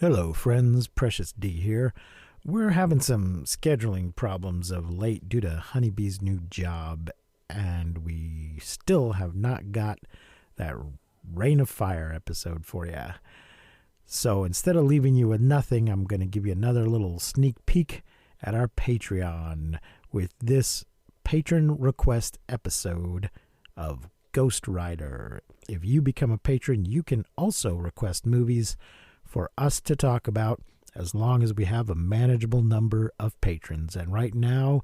Hello, friends. Precious D here. We're having some scheduling problems of late due to Honeybee's new job, and we still have not got that Rain of Fire episode for you. So instead of leaving you with nothing, I'm going to give you another little sneak peek at our Patreon with this patron request episode of Ghost Rider. If you become a patron, you can also request movies for us to talk about as long as we have a manageable number of patrons. And right now,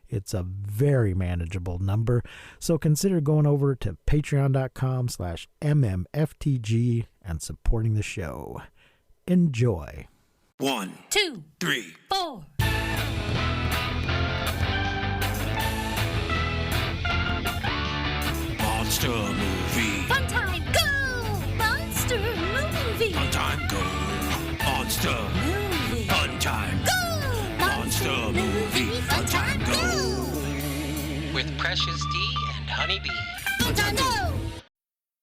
it's a very manageable number. So consider going over to patreon.com/mmftg and supporting the show. Enjoy. 1, 2, 3, 4. Monster movie. Fun time, go! Monster movie. Fun time, go. Monster Movie. Fun time. Go! Monster movie. Fun time, go. With Precious D and Honeybee. Fun time, go!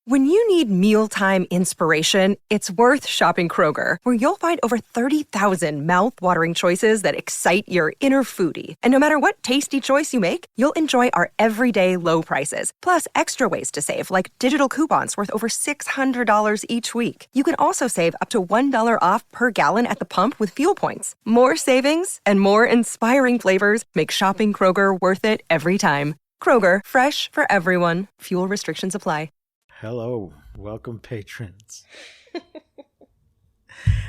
When you need mealtime inspiration, it's worth shopping Kroger, where you'll find over 30,000 mouth-watering choices that excite your inner foodie. And no matter what tasty choice you make, you'll enjoy our everyday low prices, plus extra ways to save, like digital coupons worth over $600 each week. You can also save up to $1 off per gallon at the pump with fuel points. More savings and more inspiring flavors make shopping Kroger worth it every time. Kroger, fresh for everyone. Fuel restrictions apply. Hello. Welcome, patrons.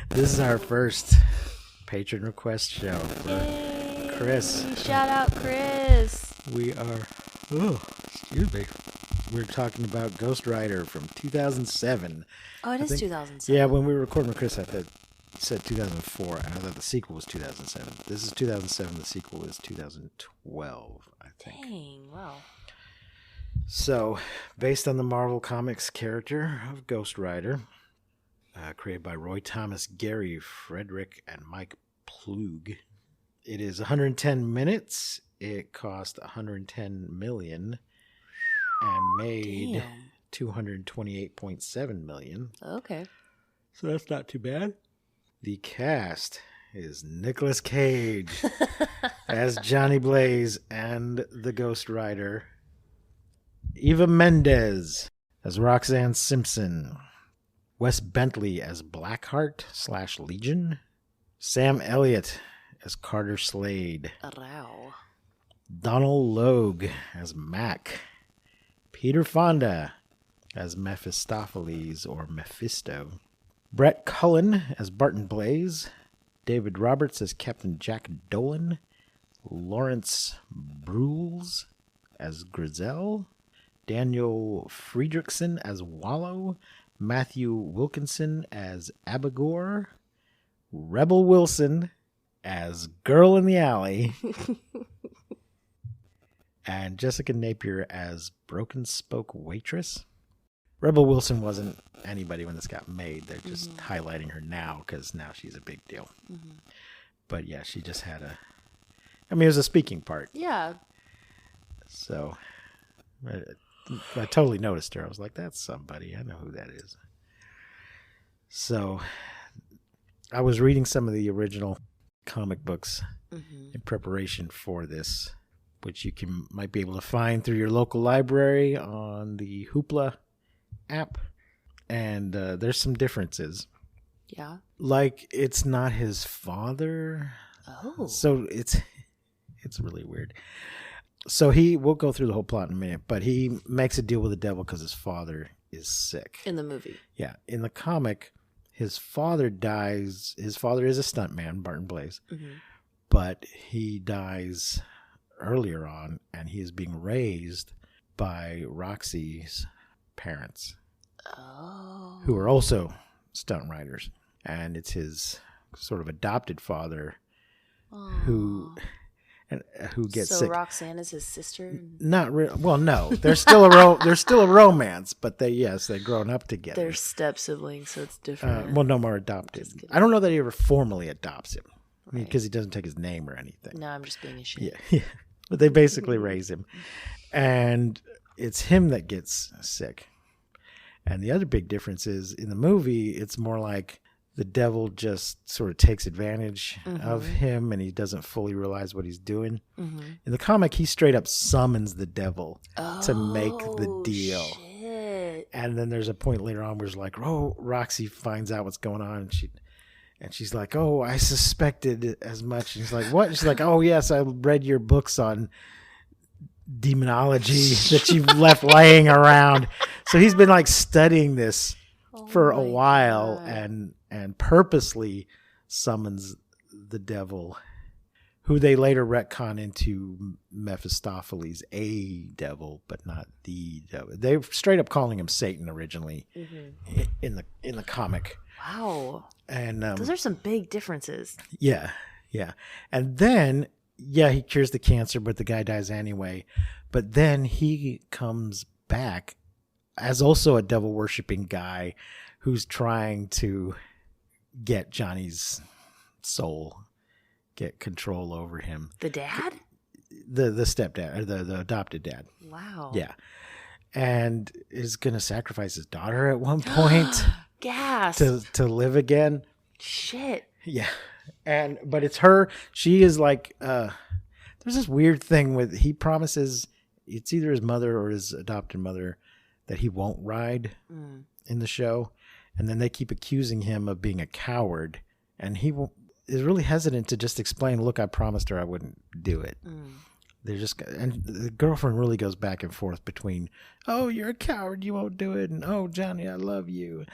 This is our first patron request show for Chris. Shout out, Chris. We are, excuse me. We're talking about Ghost Rider from 2007. Oh, it I is think- 2007. Yeah, when we were recording with Chris, I thought he said 2004, and I thought the sequel was 2007. This is 2007. The sequel is 2012, I think. Dang, wow. So, based on the Marvel Comics character of Ghost Rider, created by Roy Thomas, Gary Frederick, and Mike Plug, it is 110 minutes. It cost 110 million and made Damn. 228.7 million. Okay. So that's not too bad. The cast is Nicolas Cage as Johnny Blaze and the Ghost Rider. Eva Mendes as Roxanne Simpson. Wes Bentley as Blackheart/Legion. Sam Elliott as Carter Slade. Wow. Donald Logue as Mac. Peter Fonda as Mephistopheles or Mephisto. Brett Cullen as Barton Blaze. David Roberts as Captain Jack Dolan. Lawrence Brules as Grizel. Daniel Friedrichsen as Wallow. Matthew Wilkinson as Abigor. Rebel Wilson as Girl in the Alley. And Jessica Napier as Broken Spoke Waitress. Rebel Wilson wasn't anybody when this got made. They're just highlighting her now because now she's a big deal. But yeah, she just had it was a speaking part. Yeah. So I totally noticed her. I was like, that's somebody. I know who that is. So I was reading some of the original comic books in preparation for this, which you might be able to find through your local library on the Hoopla app. And there's some differences. Yeah. Like, it's not his father. Oh. So it's really weird. So we'll go through the whole plot in a minute, but he makes a deal with the devil because his father is sick. In the movie. Yeah. In the comic, his father dies. His father is a stuntman, Barton Blaze, but he dies earlier on, and he is being raised by Roxy's parents, Oh. who are also stunt riders. And it's his sort of adopted father who gets So sick. Roxanne is his sister? Not real. Well, no. There's still a romance, but they've grown up together. They're step siblings, so it's different. Well, no more adopted. Just kidding. I don't know that he ever formally adopts him, because he doesn't take his name or anything. No, I'm just being a shit. Yeah. But they basically raise him, and it's him that gets sick. And the other big difference is in the movie, it's more like the devil just sort of takes advantage of him, and he doesn't fully realize what he's doing. In the comic, he straight up summons the devil to make the deal. Shit. And then there's a point later on where it's like, oh, Roxy finds out what's going on, and she's like, oh, I suspected as much. And he's like, what? And she's like, oh, yes, I read your books on demonology that you've left laying around. So he's been like studying this for a while and purposely summons the devil, who they later retcon into Mephistopheles, a devil, but not the devil. They're straight up calling him Satan originally in the comic. Wow. And Those are some big differences. yeah. And then, he cures the cancer, but the guy dies anyway. But then he comes back as also a devil worshipping guy who's trying to get Johnny's soul, get control over him. The dad? The stepdad, or the adopted dad. Wow. Yeah. And is going to sacrifice his daughter at one point Gas. to live again. Shit. Yeah. But it's her. She is like, there's this weird thing with, he promises it's either his mother or his adopted mother that he won't ride in the show. And then they keep accusing him of being a coward. And he is really hesitant to just explain, look, I promised her I wouldn't do it. They're just, and the girlfriend really goes back and forth between, oh, you're a coward, you won't do it. And oh, Johnny, I love you.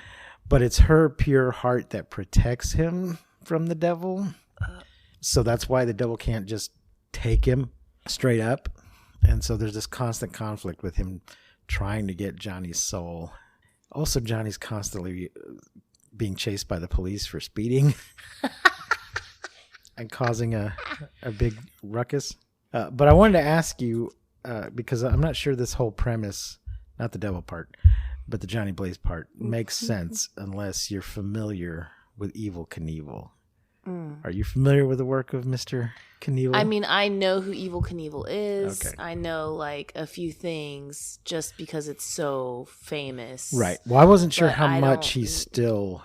But it's her pure heart that protects him from the devil. So that's why the devil can't just take him straight up. And so there's this constant conflict with him trying to get Johnny's soul. Also, Johnny's constantly being chased by the police for speeding and causing a big ruckus. But I wanted to ask you, because I'm not sure this whole premise, not the devil part, but the Johnny Blaze part, makes sense unless you're familiar with Evel Knievel. Are you familiar with the work of Mr. Knievel? I mean, I know who Evel Knievel is. Okay. I know like a few things just because it's so famous. Right. Well, I wasn't sure But how I much don't- he's still...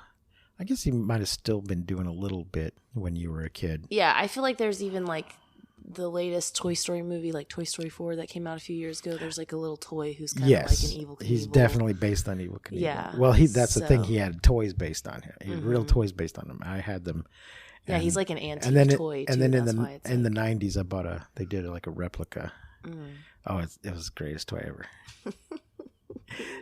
I guess he might have still been doing a little bit when you were a kid. Yeah, I feel like there's even like the latest Toy Story movie, like Toy Story 4 that came out a few years ago. There's like a little toy who's kind of Yes, like an Evel Knievel. he's definitely based on Evel Knievel. Yeah, Well, that's the thing. so- He had toys based on him. He had real toys based on him. I had them. Yeah, And- he's like an antique and then toy too. and then that's in why it's the like, 90s, I bought they did like a replica. Oh, it was the greatest toy ever.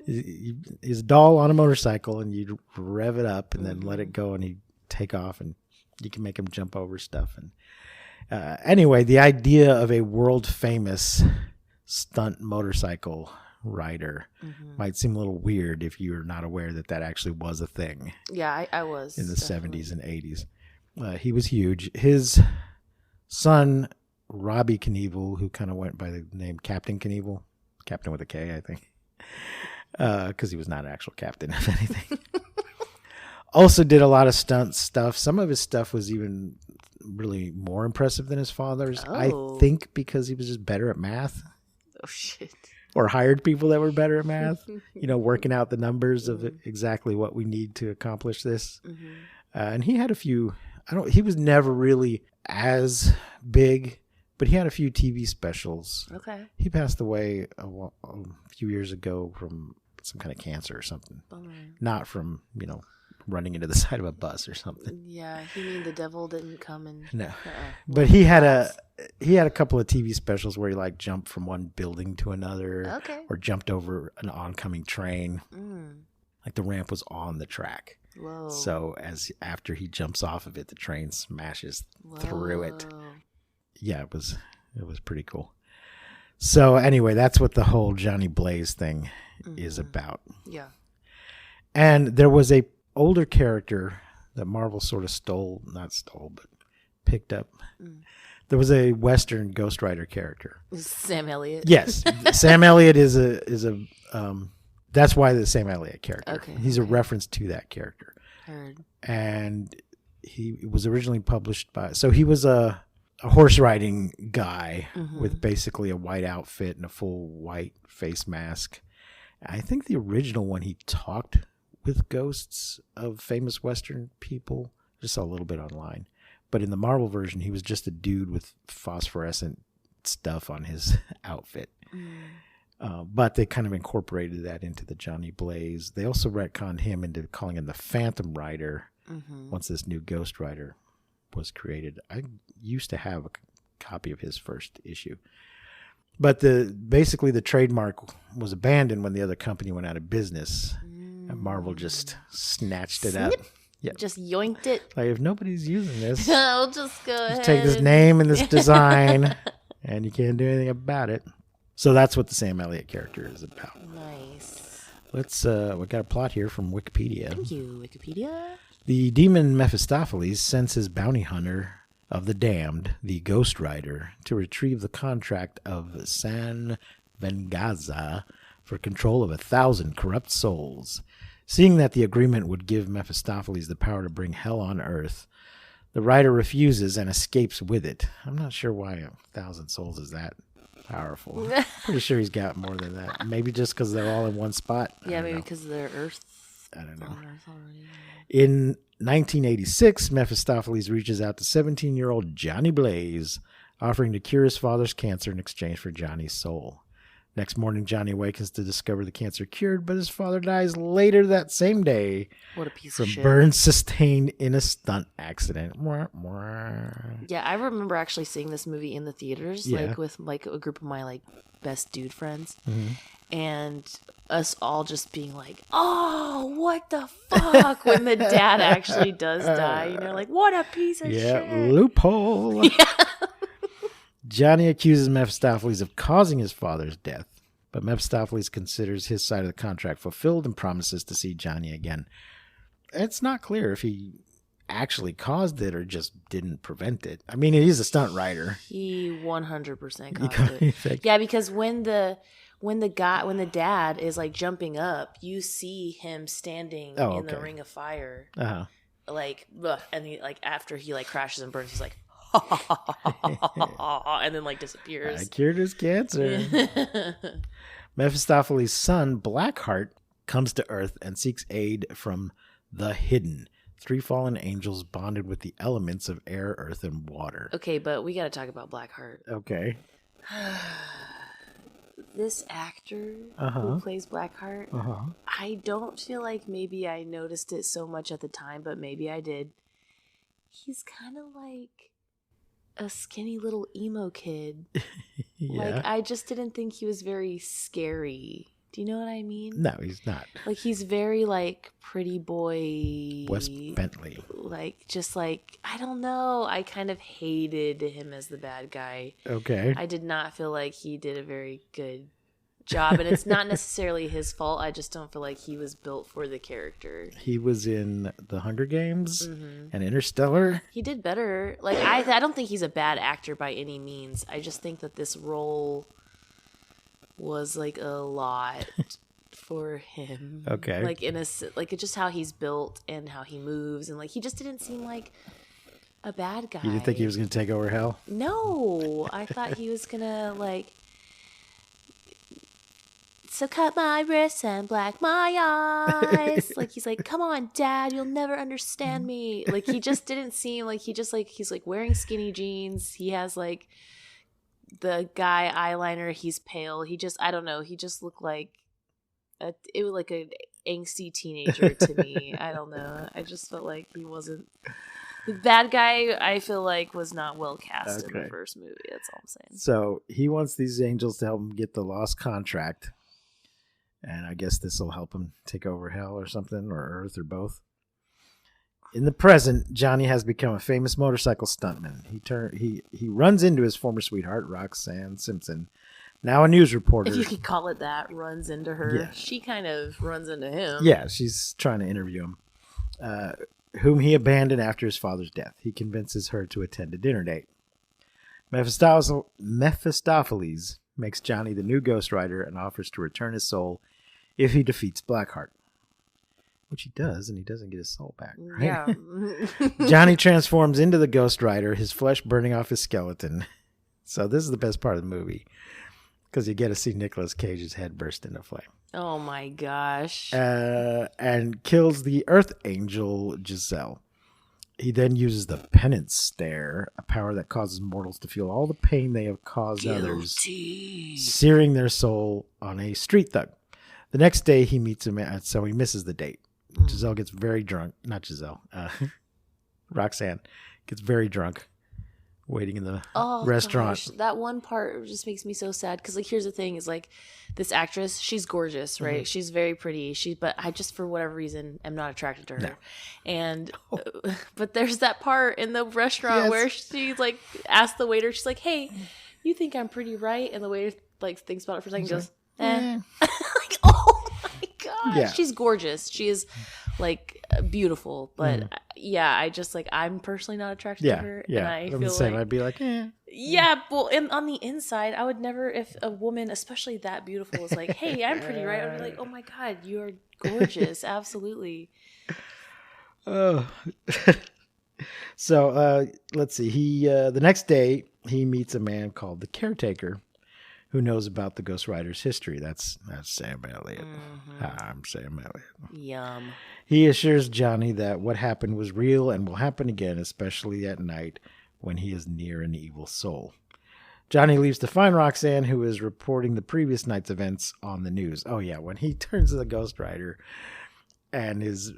He's a doll on a motorcycle, and you rev it up and then let it go, and he take off, and you can make him jump over stuff. And anyway, the idea of a world famous stunt motorcycle rider might seem a little weird if you're not aware that actually was a thing yeah, I was in the definitely. 70s and 80s. He was huge. His son, Robbie Knievel, who kind of went by the name Captain Knievel, Captain with a K, I think, because he was not an actual captain of anything. Also did a lot of stunt stuff. Some of his stuff was even really more impressive than his father's. Oh. I think because he was just better at math, Oh shit. or hired people that were better at math, working out the numbers of exactly what we need to accomplish this. And he had a few, he was never really as big, but he had a few TV specials. Okay. He passed away a few years ago from some kind of cancer or something. Bummer. Not from, running into the side of a bus or something. Yeah, you mean the devil didn't come and No. Uh-uh. But he had a couple of TV specials where he like jumped from one building to another, Okay. or jumped over an oncoming train. Mm. Like the ramp was on the track. Whoa. So after he jumps off of it, the train smashes through it. Whoa. Yeah, it was pretty cool. So anyway, that's what the whole Johnny Blaze thing is about. Yeah. And there was a older character that Marvel sort of but picked up. There was a Western Ghost Rider character. Sam Elliott. Yes, Sam Elliott is a that's why the Sam Elliott character. Okay, He's a okay. reference to that character. Heard. And he was originally published by, so he was a horse riding guy with basically a white outfit and a full white face mask. I think the original one he talked with ghosts of famous Western people. Just saw a little bit online. But in the Marvel version, he was just a dude with phosphorescent stuff on his outfit. But they kind of incorporated that into the Johnny Blaze. They also retconned him into calling him the Phantom Rider once this new Ghost Rider was created. I used to have a copy of his first issue. But basically the trademark was abandoned when the other company went out of business. And Marvel just snatched it up. Yeah. Just yoinked it. Like, if nobody's using this, I'll just go ahead. take this name and this design, and you can't do anything about it. So that's what the Sam Elliott character is about. Nice. Let's we got a plot here from Wikipedia. Thank you, Wikipedia. The demon Mephistopheles sends his bounty hunter of the damned, the Ghost Rider, to retrieve the contract of San Vengaza for control of 1,000 corrupt souls. Seeing that the agreement would give Mephistopheles the power to bring hell on earth, the rider refuses and escapes with it. I'm not sure why 1,000 souls is that powerful. Pretty sure he's got more than that. Maybe just because they're all in one spot. Yeah, maybe because they're Earth. I don't know. On Earth already. In 1986, Mephistopheles reaches out to 17-year-old Johnny Blaze, offering to cure his father's cancer in exchange for Johnny's soul. Next morning, Johnny awakens to discover the cancer cured, but his father dies later that same day What a piece from of shit. burns sustained in a stunt accident. Mwah, mwah. Yeah, I remember actually seeing this movie in the theaters, Yeah. like with like a group of my like best dude friends, Mm-hmm. and us all just being like, "Oh, what the fuck!" when the dad actually does die, you know, like, "What a piece of Yeah, shit!" loophole. Johnny accuses Mephistopheles of causing his father's death, but Mephistopheles considers his side of the contract fulfilled and promises to see Johnny again. It's not clear if he actually caused it or just didn't prevent it. I mean, he's a stunt rider. He 100% You caused it. think- Yeah, because when the dad is like jumping up, you see him standing Oh, in the okay. ring of fire, Uh-huh. like, ugh, and he like after he like crashes and burns, he's like, and then like I disappears. cured his cancer. Mephistopheles' son, Blackheart, comes to Earth and seeks aid from the Hidden, 3 fallen angels bonded with the elements of air, earth, and water. Okay, but we got to talk about Blackheart. Okay. This actor Uh-huh. who plays Blackheart, Uh-huh. I don't feel like maybe I noticed it so much at the time, but maybe I did. He's kind of like a skinny little emo kid. Yeah. Like, I just didn't think he was very scary. Do you know what I mean? No, he's not. Like, he's very, like, pretty boy. Wes Bentley. Like, just like, I don't know. I kind of hated him as the bad guy. Okay. I did not feel like he did a very good job. And it's not necessarily his fault. I just don't feel like he was built for the character. He was in The Hunger Games Mm-hmm. and Interstellar. He did better. Like, I don't think he's a bad actor by any means. I just think that this role was like a lot for him. Okay. Like like just how he's built and how he moves, and like he just didn't seem like a bad guy. You didn't think he was going to take over hell? No, I thought he was gonna like. So cut my wrists and black my eyes. Like he's like, come on, Dad, you'll never understand me. Like he just didn't seem like he's like wearing skinny jeans. He has like the guy eyeliner. He's pale. I don't know. He just looked like it was like an angsty teenager to me. I don't know. I just felt like he wasn't. The bad guy, I feel like, was not well cast in Okay. the first movie. That's all I'm saying. So he wants these angels to help him get the lost contract. And I guess this will help him take over hell or something, or Earth, or both. In the present, Johnny has become a famous motorcycle stuntman. He runs into his former sweetheart, Roxanne Simpson, now a news reporter. If you could call it that, runs into her. Yeah. She kind of runs into him. Yeah, she's trying to interview him, whom he abandoned after his father's death. He convinces her to attend a dinner date. Mephistopheles makes Johnny the new Ghost Rider and offers to return his soul if he defeats Blackheart. Which he does, and he doesn't get his soul back. Right? Yeah. Johnny transforms into the Ghost Rider, his flesh burning off his skeleton. So this is the best part of the movie, because you get to see Nicolas Cage's head burst into flame. Oh my gosh. and kills the Earth Angel Giselle. He then uses the penance stare, a power that causes mortals to feel all the pain they have caused others, searing their soul on a street thug. The next day, he meets him, so he misses the date. Giselle gets very drunk. Not Giselle. Roxanne gets very drunk, waiting in the restaurant. Gosh, that one part just makes me so sad because, like, here's the thing: is like this actress, she's gorgeous, right? Mm-hmm. She's very pretty. But I just, for whatever reason, am not attracted to her. No. And but there's that part in the restaurant where she like asks the waiter, she's like, "Hey, you think I'm pretty, right?" And the waiter like thinks about it for a second, and goes, "Eh." Like, oh my god, Yeah. she's gorgeous. She is like beautiful, but I just like I'm personally not attracted to her. Yeah. And I I'm feel the same. like I'd be like, yeah, well, and on the inside, I would never, if a woman, especially that beautiful, is like, "Hey, I'm pretty, right?" I would be like, "Oh my god, you are gorgeous, absolutely." oh. So let's see. He the next day he meets a man called the Caretaker, who knows about the Ghost Rider's history. That's Sam Elliott. I'm Sam Elliott. Yum. He assures Johnny that what happened was real and will happen again, especially at night when he is near an evil soul. Johnny leaves to find Roxanne, who is reporting the previous night's events on the news. Oh, yeah, when he turns to the Ghost Rider and his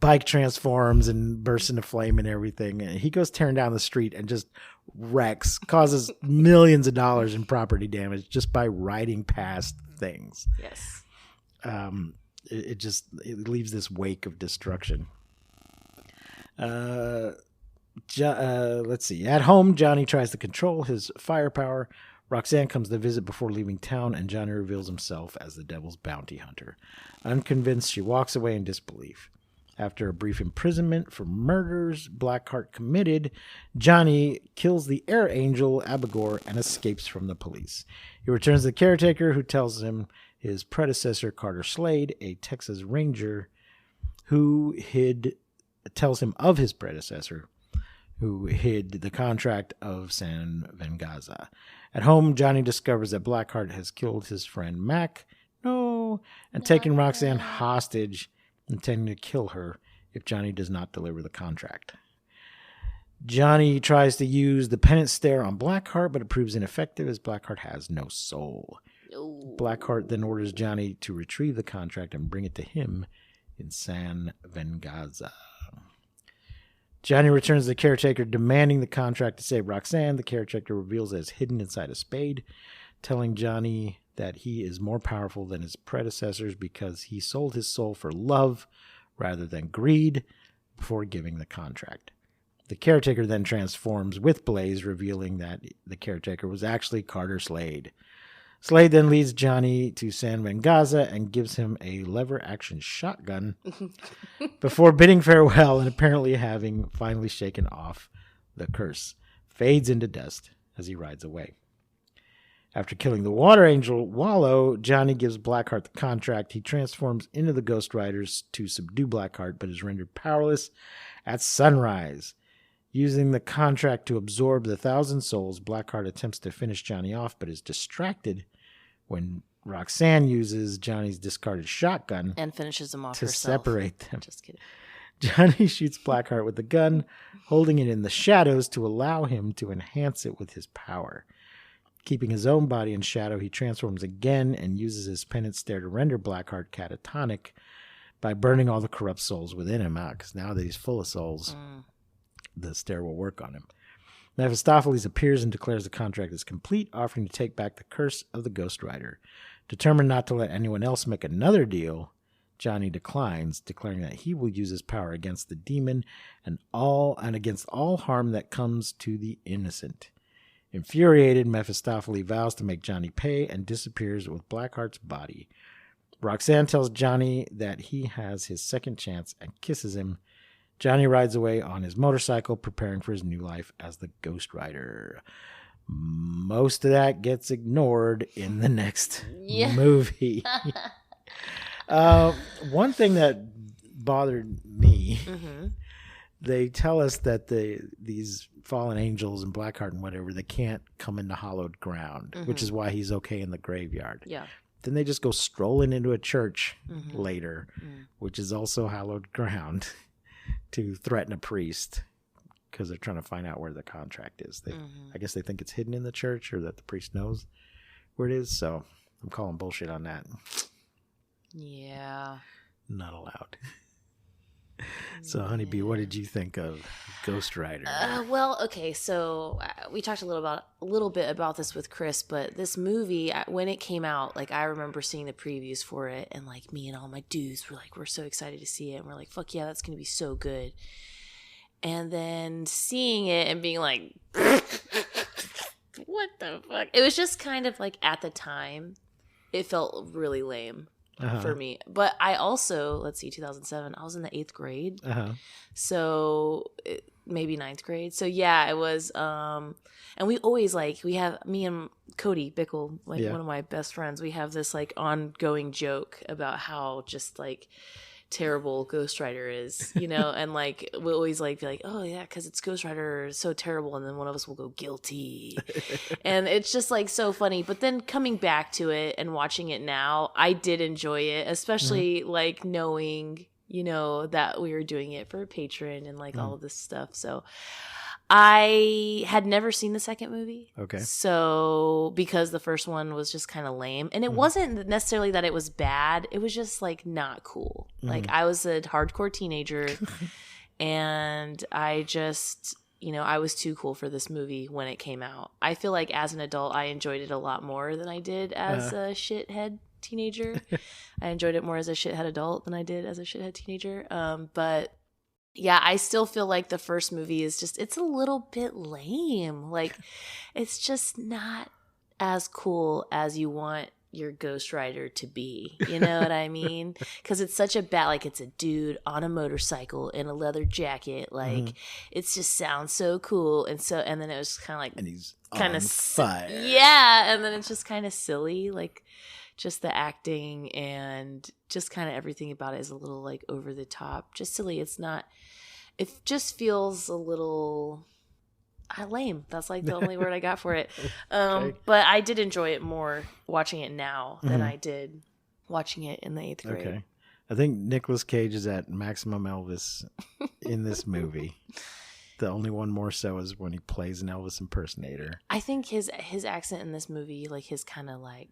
bike transforms and bursts into flame and everything, and he goes tearing down the street and just wrecks, causes millions of dollars in property damage just by riding past things. Yes. It leaves this wake of destruction. Let's see. At home, Johnny tries to control his firepower. Roxanne comes to visit before leaving town, and Johnny reveals himself as the devil's bounty hunter. Unconvinced, she walks away in disbelief. After a brief imprisonment for murders Blackheart committed, Johnny kills the air angel Abigor and escapes from the police. He returns to the Caretaker, who tells him his predecessor, Carter Slade, a Texas Ranger, tells him of his predecessor, who hid the contract of San Vengaza. At home, Johnny discovers that Blackheart has killed his friend Mac, and taken Roxanne hostage, intending to kill her if Johnny does not deliver the contract. Johnny tries to use the penance stare on Blackheart, but it proves ineffective as Blackheart has no soul. Blackheart then orders Johnny to retrieve the contract and bring it to him in San Vengaza. Johnny returns to the Caretaker, demanding the contract to save Roxanne. The Caretaker reveals it is hidden inside a spade, telling Johnny that he is more powerful than his predecessors because he sold his soul for love rather than greed before giving the contract. The Caretaker then transforms with Blaze, revealing that the Caretaker was actually Carter Slade. Slade then leads Johnny to San Vengaza and gives him a lever-action shotgun before bidding farewell and apparently having finally shaken off the curse. Fades into dust as he rides away. After killing the Water Angel Wallow, Johnny gives Blackheart the contract. He transforms into the Ghost Riders to subdue Blackheart, but is rendered powerless at sunrise. Using the contract to absorb the 1,000 souls, Blackheart attempts to finish Johnny off, but is distracted when Roxanne uses Johnny's discarded shotgun And finishes him off to herself. separate them. Just kidding. Johnny shoots Blackheart with the gun, holding it in the shadows to allow him to enhance it with his power. Keeping his own body in shadow, he transforms again and uses his penance stare to render Blackheart catatonic by burning all the corrupt souls within him out, because now that he's full of souls, the stare will work on him. Mephistopheles appears and declares the contract is complete, offering to take back the curse of the Ghost Rider. Determined not to let anyone else make another deal, Johnny declines, declaring that he will use his power against the demon and against all harm that comes to the innocent. Infuriated, Mephistopheles vows to make Johnny pay and disappears with Blackheart's body. Roxanne tells Johnny that he has his second chance and kisses him. Johnny rides away on his motorcycle, preparing for his new life as the Ghost Rider. Most of that gets ignored in the next movie. One thing that bothered me, they tell us that these fallen angels and Blackheart and whatever, they can't come into hallowed ground, which is why he's okay in the graveyard. Yeah. then they just go strolling into a church later, which is also hallowed ground, to threaten a priest because they're trying to find out where the contract is. I guess they think it's hidden in the church or that the priest knows where it is. So I'm calling bullshit on that. Yeah. Not allowed. So, Honeybee, what did you think of Ghost Rider? Well, okay, so we talked a little bit about this with Chris, but this movie, when it came out, like I remember seeing the previews for it, and like me and all my dudes were like, we're so excited to see it, and we're like, fuck yeah, that's gonna be so good. And then seeing it and being like, what the fuck? It was just kind of like, at the time, it felt really lame. For me. But I also, let's see, 2007, I was in the 8th grade. So maybe 9th grade. So yeah, it was, and we always we have, me and Cody Bickle, one of my best friends, we have this like ongoing joke about how just like terrible Ghost Rider is, and like we always be like, oh yeah, because it's Ghost Rider, so terrible, and then one of us will go guilty. And it's just like so funny. But then coming back to it and watching it now, I did enjoy it, especially like knowing that we were doing it for a patron and like all of this stuff. So I had never seen the second movie. Okay. So, because the first one was just kind of lame. And it wasn't necessarily that it was bad. It was just, like, not cool. Like, I was a hardcore teenager. And I just, I was too cool for this movie when it came out. I feel like as an adult, I enjoyed it a lot more than I did as a shithead teenager. I enjoyed it more as a shithead adult than I did as a shithead teenager. But yeah, I still feel like the first movie is just, it's a little bit lame. Like, it's just not as cool as you want your Ghost Rider to be. You know what I mean? Because it's such a bad, like, it's a dude on a motorcycle in a leather jacket. Like, it just sounds so cool. And then it was kind of like, and he's kind on fire. Yeah. And then it's just kind of silly. Like, just the acting and just kind of everything about it is a little like over the top, just silly. It just feels a little lame. That's like the only word I got for it. But I did enjoy it more watching it now than I did watching it in the 8th grade. Okay. I think Nicolas Cage is at maximum Elvis in this movie. The only one more so is when he plays an Elvis impersonator. I think his accent in this movie, like his kind of like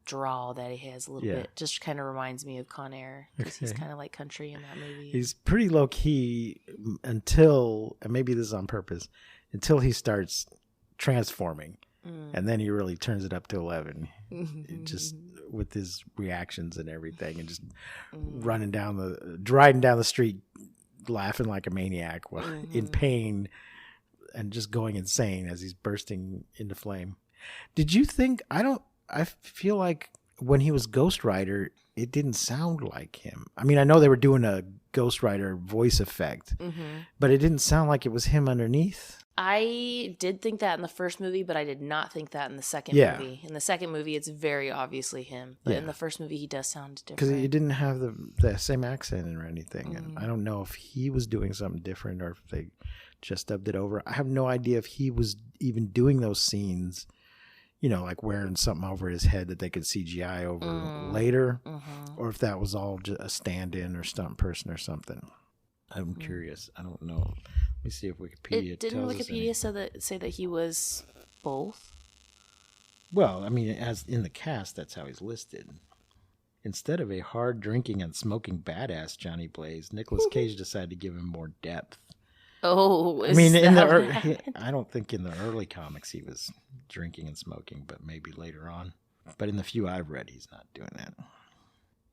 drawl that he has a little bit, just kind of reminds me of Con Air, because he's kind of like country in that movie. He's pretty low key until, and maybe this is on purpose, until he starts transforming, and then he really turns it up to 11, just with his reactions and everything, and just riding down the street, laughing like a maniac, in pain, and just going insane as he's bursting into flame. Did you think? I feel like when he was Ghost Rider, it didn't sound like him. I mean, I know they were doing a Ghost Rider voice effect, but it didn't sound like it was him underneath. I did think that in the first movie, but I did not think that in the second movie. In the second movie, it's very obviously him. But in the first movie, he does sound different. Because he didn't have the same accent or anything. And I don't know if he was doing something different or if they just dubbed it over. I have no idea if he was even doing those scenes, like wearing something over his head that they could CGI over later, or if that was all just a stand-in or stunt person or something. I'm curious. I don't know. Let me see if Wikipedia didn't tells Wikipedia us say that he was both? Well, I mean, as in the cast, that's how he's listed. Instead of a hard drinking and smoking badass Johnny Blaze, Nicolas Cage decided to give him more depth. Oh, I mean, I don't think in the early comics he was drinking and smoking, but maybe later on. But in the few I've read, he's not doing that.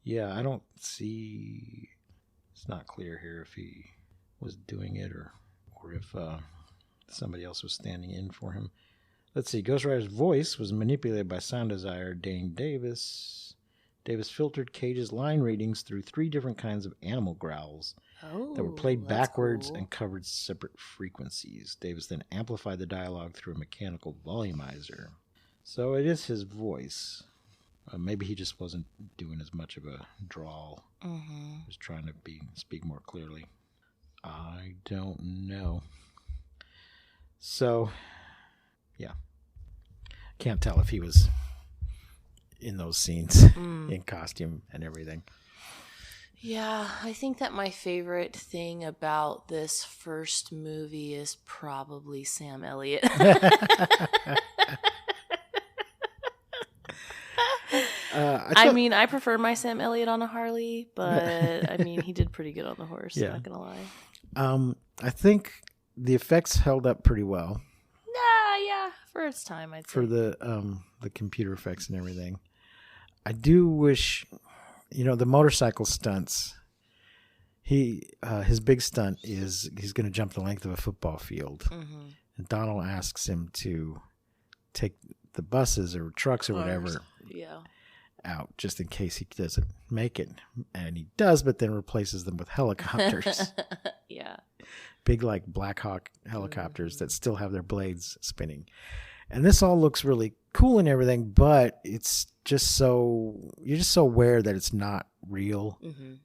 Yeah, I don't see. It's not clear here if he was doing it or if somebody else was standing in for him. Let's see. Ghost Rider's voice was manipulated by sound designer Dane Davis. Davis filtered Cage's line readings through 3 different kinds of animal growls that were played backwards and covered separate frequencies. Davis then amplified the dialogue through a mechanical volumizer. So it is his voice. Maybe he just wasn't doing as much of a drawl. He was trying to speak more clearly. I don't know. So, yeah. Can't tell if he was in those scenes in costume and everything. Yeah, I think that my favorite thing about this first movie is probably Sam Elliott. I mean, I prefer my Sam Elliott on a Harley, but I mean, he did pretty good on the horse. Yeah. Not gonna lie. I think the effects held up pretty well Yeah, for its time, I'd say. for the computer effects and everything. I do wish, the motorcycle stunts. His big stunt is he's going to jump the length of a football field, and Donald asks him to take the buses or trucks or whatever out just in case he doesn't make it, and he does, but then replaces them with helicopters. Yeah. Big like Black Hawk helicopters that still have their blades spinning. And this all looks really cool and everything, but it's just you're just so aware that it's not real.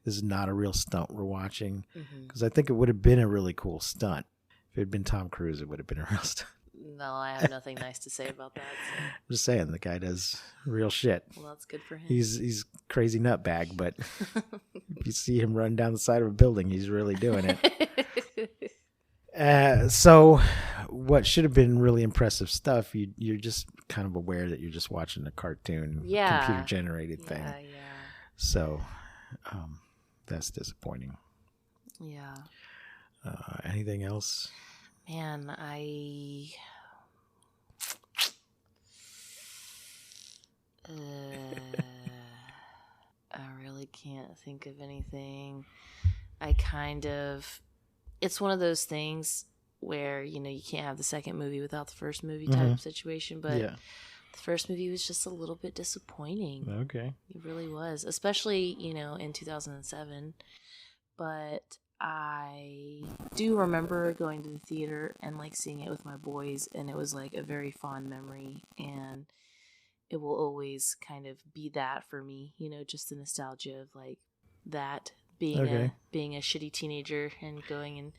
This is not a real stunt we're watching. Because I think it would have been a really cool stunt. If it had been Tom Cruise, it would have been a real stunt. No, I have nothing nice to say about that. So. I'm just saying, the guy does real shit. Well, that's good for him. He's crazy nutbag, but if you see him run down the side of a building, he's really doing it. So what should have been really impressive stuff, you're just kind of aware that you're just watching a cartoon, computer generated thing. Yeah. So that's disappointing. Yeah. Anything else? Man, I really can't think of anything. It's one of those things where, you can't have the second movie without the first movie type situation, but the first movie was just a little bit disappointing. Okay. It really was, especially, in 2007. But I do remember going to the theater and seeing it with my boys, and it was a very fond memory, and it will always kind of be that for me, just the nostalgia of that being being a shitty teenager and going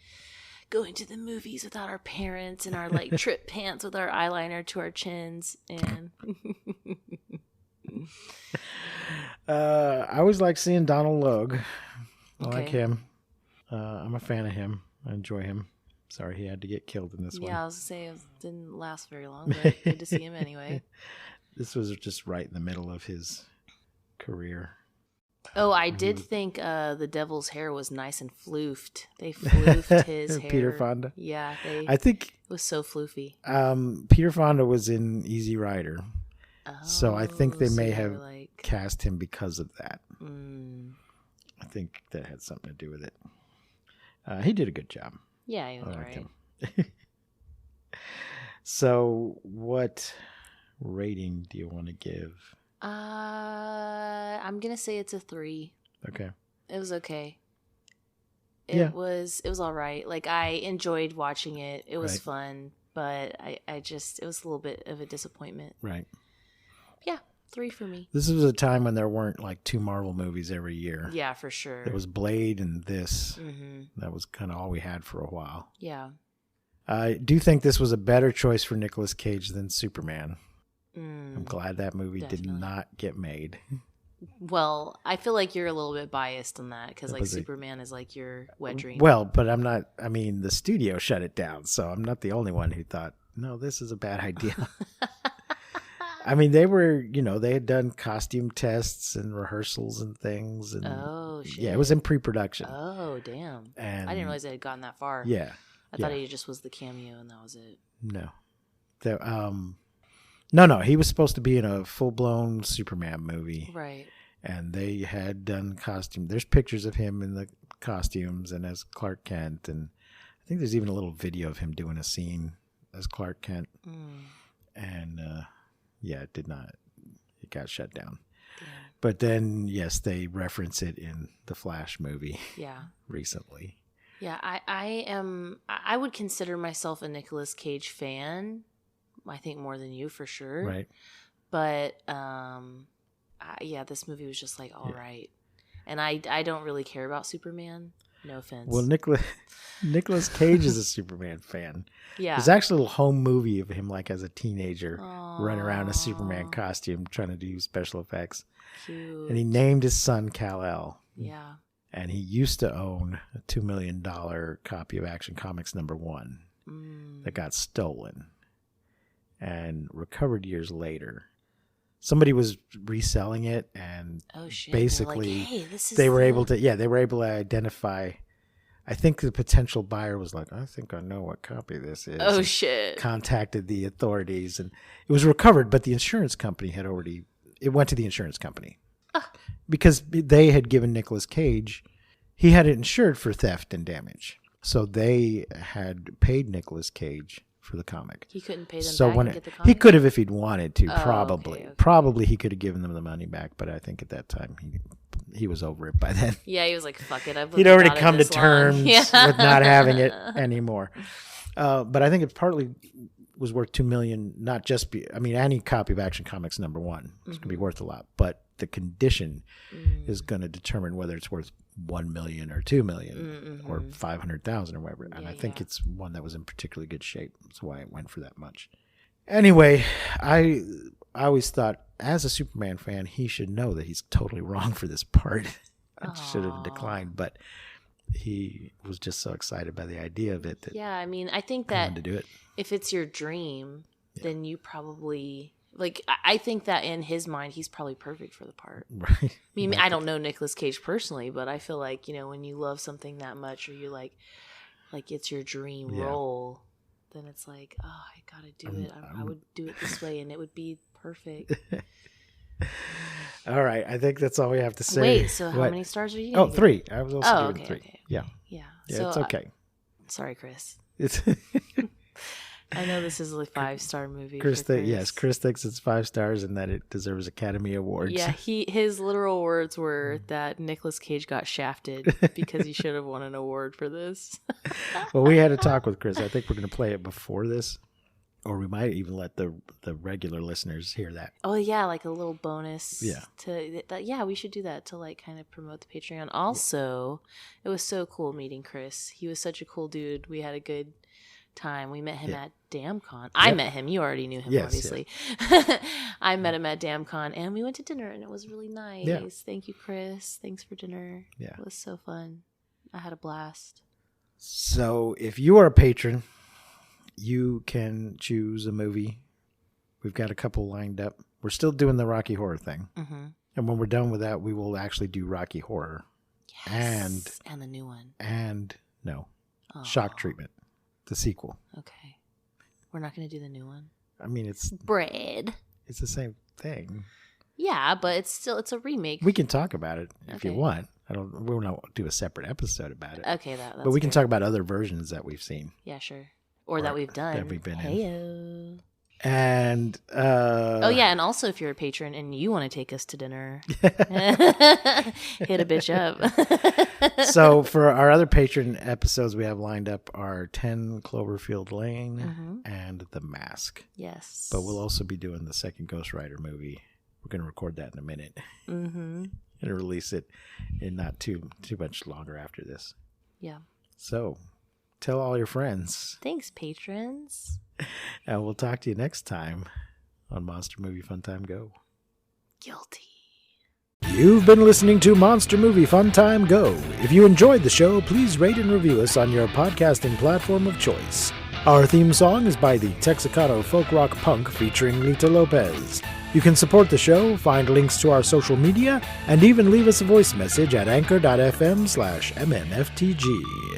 to the movies without our parents and our trip pants with our eyeliner to our chins and I always like seeing Donald Logue. I Okay. like him. I'm a fan of him. I enjoy him. Sorry he had to get killed in this one. yeah, I was gonna say it didn't last very long, but good to see him anyway. This was just right in the middle of his career. Oh, I did think the devil's hair was nice and floofed. They floofed his hair. Peter Fonda? Yeah, I think it was so floofy. Peter Fonda was in Easy Rider. So I think they Oh, may so have they were cast him because of that. mm, I think that had something to do with it. He did a good job. yeah, he was I all liked right. him. So what rating do you want to give? I'm gonna say it's a 3. Okay. It was okay. Yeah. It was all right. I enjoyed watching it. It was Right. fun, but I just it was a little bit of a disappointment. Right. Yeah, 3 for me. This was a time when there weren't 2 Marvel movies every year. Yeah, for sure. There was Blade and this. Mm-hmm. That was kind of all we had for a while. Yeah. I do think this was a better choice for Nicolas Cage than Superman. I'm Mm. glad that movie did Definitely. not get made. Well, I feel like you're a little bit biased on that because That was a- Superman is your wet dream. Well, but I'm not. I mean, the studio shut it down, so I'm not the only one who thought, no, this is a bad idea. I mean, they were, they had done costume tests and rehearsals and things, and Oh shit. yeah, it was in pre-production. Oh damn. And I didn't realize they had gotten that far. Yeah, I thought he just was the cameo and that was it. no, no, he was supposed to be in a full-blown Superman movie. Right. And they had done costume. There's pictures of him in the costumes and as Clark Kent, and I think there's even a little video of him doing a scene as Clark Kent. Mm. And yeah, it did not. It got shut down. Damn. But then, yes, they reference it in the Flash movie Yeah. recently. Yeah, I would consider myself a Nicolas Cage fan. I think more than you for sure. Right. But yeah, this movie was just all right. And I don't really care about Superman. No offense. Well, Nicolas Cage is a Superman fan. yeah. There's actually a little home movie of him like as a teenager running around in a Superman costume trying to do special effects. Cute. And he named his son Kal-El. Yeah. And he used to own a $2 million copy of Action Comics #1 that got stolen and recovered years later. Somebody was reselling it, and Oh shit. basically They're like, hey, this is they were able to identify. I think the potential buyer was like, I think I know what copy this is. Oh and shit. contacted the authorities, and it was recovered, but the insurance company it went to the insurance company because they had given Nicolas Cage, he had it insured for theft and damage. So they had paid Nicolas Cage for the comic. He couldn't pay them So back when and get the he comic? could have if he'd wanted to, Oh, probably. okay. Probably he could have given them the money back, but I think at that time he was over it by then. Yeah, he was like, fuck it. I've He'd already lived come to without it this long. terms Yeah. with not having it anymore. But I think it partly was worth $2 million. Not just any copy of Action Comics #1 is going to be worth a lot, but the condition is going to determine whether it's worth $1 million or $2 million or 500,000 or whatever. And I think it's one that was in particularly good shape. That's why it went for that much. Anyway, I always thought as a Superman fan, he should know that he's totally wrong for this part. I should have declined, but he was just so excited by the idea of it that Yeah, I mean, I think he that wanted to do it. if it's your dream, then you probably I think that in his mind, he's probably perfect for the part. Right. I mean, I don't know Nicolas Cage personally, but I feel like, when you love something that much, or you like it's your dream role, then it's like, oh, I gotta do it. I would do it this way, and it would be perfect. All right. I think that's all we have to say. Wait, so how What? many stars are you? Oh, giving? 3. I was also Oh, giving okay, 3. okay. Yeah. Yeah. Yeah, So, it's okay. Sorry, Chris. It's I know this is a 5-star movie. Chris, for yes, Chris thinks it's 5 stars and that it deserves Academy Awards. Yeah, his literal words were that Nicolas Cage got shafted because he should have won an award for this. Well, we had a talk with Chris. I think we're going to play it before this, or we might even let the regular listeners hear that. Oh yeah, like a little bonus. Yeah. Yeah, we should do that to like kind of promote the Patreon. Also, it was so cool meeting Chris. He was such a cool dude. We had a good time. We met him at DamnCon. I met him. You already knew him, Yes, obviously. I met him at DamCon, and we went to dinner, and it was really nice. Yeah. Thank you, Chris. Thanks for dinner. Yeah. It was so fun. I had a blast. So if you are a patron, you can choose a movie. We've got a couple lined up. We're still doing the Rocky Horror thing. Mm-hmm. And when we're done with that, we will actually do Rocky Horror. Yes. And the new one. And Oh. Shock Treatment, the sequel. Okay. We're not going to do the new one. I mean, it's Bread. the same thing. Yeah, but it's a remake. We can talk about it if you Okay. want. We'll not do a separate episode about it. Okay, that's but we can fair. talk about other versions that we've seen. Yeah, sure. Or that we've done. that we've been in. Heyo. And Oh yeah, and also if you're a patron and you want to take us to dinner, hit a bitch up. so for our other patron episodes we have lined up are 10 Cloverfield Lane Mm-hmm. and The Mask. Yes. But we'll also be doing the second Ghost Rider movie. We're going to record that in a minute Mm-hmm. and release it in not too much longer after this. Yeah. So tell all your friends, Thanks, patrons. and we'll talk to you next time on Monster Movie Fun Time Go. Guilty. You've been listening to Monster Movie Fun Time Go. If you enjoyed the show, please rate and review us on your podcasting platform of choice. Our theme song is by the Texicano Folk Rock Punk featuring Lita Lopez. You can support the show, find links to our social media, and even leave us a voice message at anchor.fm/mmftg.